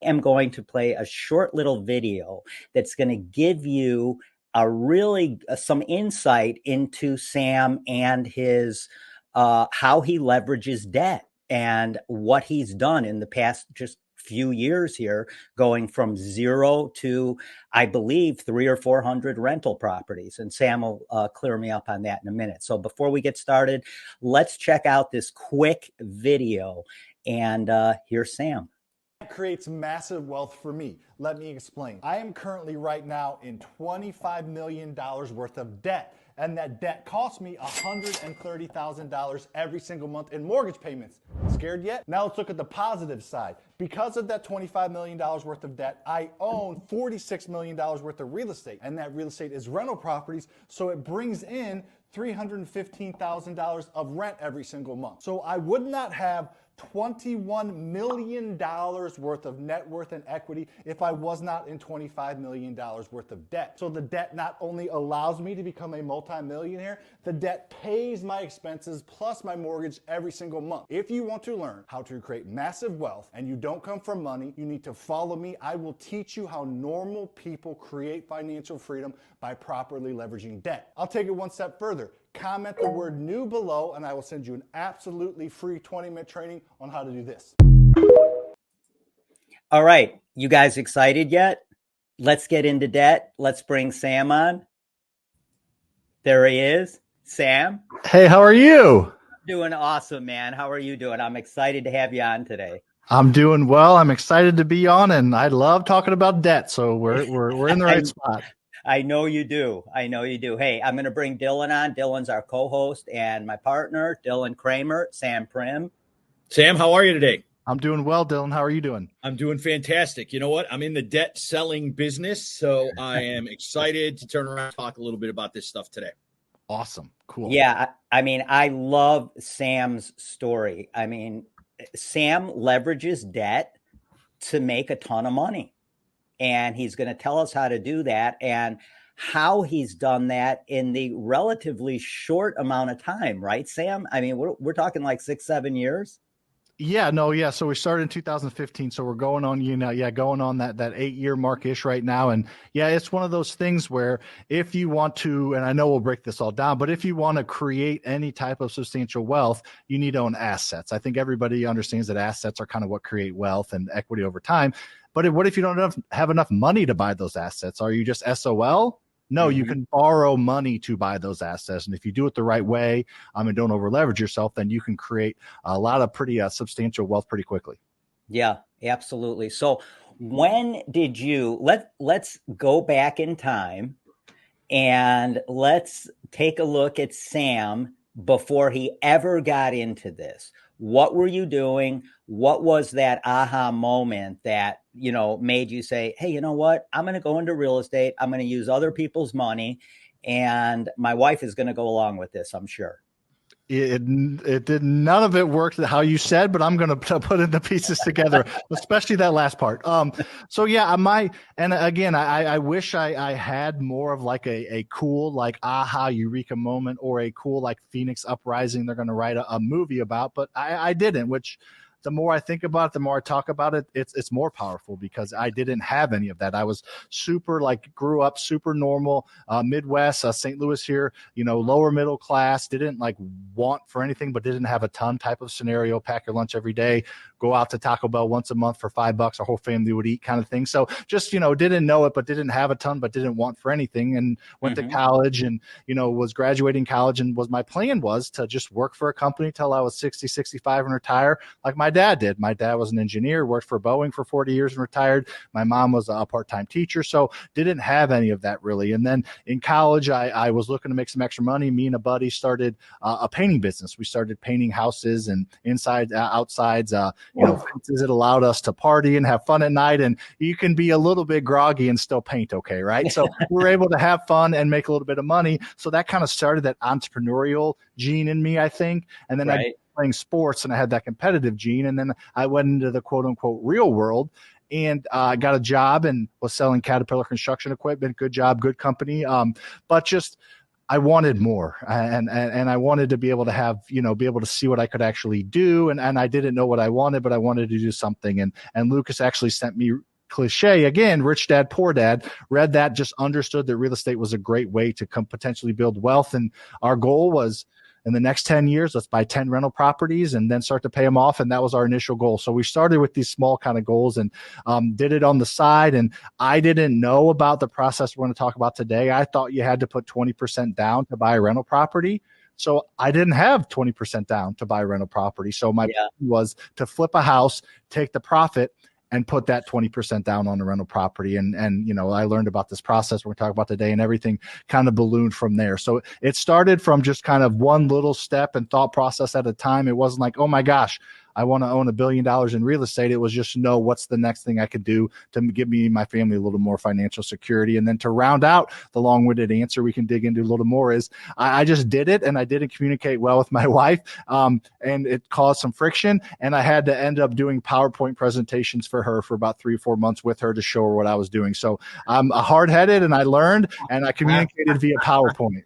am going to play a short little video that's going to give you a really some insight into Sam and his how he leverages debt and what he's done in the past just few years here, going from 0 to, I believe, 300 or 400 rental properties. And Sam will clear me up on that in a minute. So before we get started, let's check out this quick video. And here's Sam. That creates massive wealth for me. Let me explain. I am currently right now in $25 million worth of debt. And that debt costs me $130,000 every single month in mortgage payments. Scared yet? Now let's look at the positive side. Because of that $25 million worth of debt, I own $46 million worth of real estate. And that real estate is rental properties, so it brings in $315,000 of rent every single month. So I would not have $21 million worth of net worth and equity if I was not in $25 million worth of debt. So the debt not only allows me to become a multimillionaire, the debt pays my expenses plus my mortgage every single month. If you want to learn how to create massive wealth and you don't come from money, you need to follow me. I will teach you how normal people create financial freedom by properly leveraging debt. I'll take it one step further. Comment the word new below and I will send you an absolutely free 20-minute training on how to do this. All right, you guys excited yet? Let's get into debt. Let's bring Sam on. There he is. Sam. Hey, how are you? Doing awesome, man. How are you doing? I'm excited to have you on today. I'm doing well. I'm excited to be on, and I love talking about debt. So we're in the right spot. I know you do. I know you do. Hey, I'm going to bring Dylan on. Dylan's our co-host and my partner, Dylan Kramer, Sam Prim. Sam, how are you today? I'm doing well, Dylan. How are you doing? I'm doing fantastic. You know what? I'm in the debt selling business, so I am excited to turn around and talk a little bit about this stuff today. Awesome. Cool. Yeah, I mean, I love Sam's story. I mean, Sam leverages debt to make a ton of money. And he's going to tell us how to do that and how he's done that in the relatively short amount of time, right, Sam? I mean, we're talking like 6-7 years. Yeah, no, yeah. So we started in 2015. So we're going on, going on that 8-year mark-ish right now. And yeah, it's one of those things where if you want to, and I know we'll break this all down, but if you want to create any type of substantial wealth, you need to own assets. I think everybody understands that assets are kind of what create wealth and equity over time. But what if you don't have enough money to buy those assets? Are you just SOL? No, you can borrow money to buy those assets. And if you do it the right way and don't over leverage yourself, then you can create a lot of pretty substantial wealth pretty quickly. Yeah, absolutely. So when did you, let's go back in time and let's take a look at Sam before he ever got into this. What were you doing? What was that aha moment that, made you say, hey, you know what? I'm going to go into real estate. I'm going to use other people's money. And my wife is going to go along with this, I'm sure. It did. None of it worked how you said, but I'm going to put in the pieces together, especially that last part. So yeah, and again, I wish I had more of like a cool, like aha eureka moment or a cool, like Phoenix Uprising they're going to write a movie about, but I didn't, which the more I think about it, the more I talk about it, it's more powerful because I didn't have any of that. I was grew up super normal, Midwest, St. Louis here, lower middle class, didn't want for anything, but didn't have a ton type of scenario, pack your lunch every day, go out to Taco Bell once a month for $5, our whole family would eat kind of thing. So just, didn't know it, but didn't have a ton, but didn't want for anything and went to college and, was graduating college and my plan was to just work for a company till I was 60, 65 and retire like my dad did. My dad was an engineer, worked for Boeing for 40 years and retired. My mom was a part-time teacher, so didn't have any of that really. And then in college, I was looking to make some extra money. Me and a buddy started a painting business. We started painting houses and inside, outsides, fences. It allowed us to party and have fun at night. And you can be a little bit groggy and still paint okay, right? So we were able to have fun and make a little bit of money. So that kind of started that entrepreneurial gene in me, I think. And then I playing sports and I had that competitive gene. And then I went into the quote unquote real world and I got a job and was selling Caterpillar construction equipment. Good job, good company. But just I wanted more, and I wanted to be able to have, be able to see what I could actually do. And I didn't know what I wanted, but I wanted to do something. And Lucas actually sent me cliche again, Rich Dad, Poor Dad, read that, just understood that real estate was a great way to potentially build wealth. And our goal was, in the next 10 years, let's buy 10 rental properties and then start to pay them off. And that was our initial goal. So we started with these small kind of goals and did it on the side. And I didn't know about the process we're going to talk about today. I thought you had to put 20% down to buy a rental property. So I didn't have 20% down to buy a rental property. So my plan was to flip a house, take the profit, and put that 20% down on the rental property. And I learned about this process we're going to talk about today, and everything kind of ballooned from there. So it started from just kind of one little step and thought process at a time. It wasn't like, oh my gosh, I want to own $1 billion in real estate. It was just know what's the next thing I could do to give me and my family a little more financial security. And then to round out the long-winded answer we can dig into a little more is I just did it, and I didn't communicate well with my wife, and it caused some friction. And I had to end up doing PowerPoint presentations for her for about 3 or 4 months with her to show her what I was doing. So I'm hard-headed, and I learned, and I communicated via PowerPoint.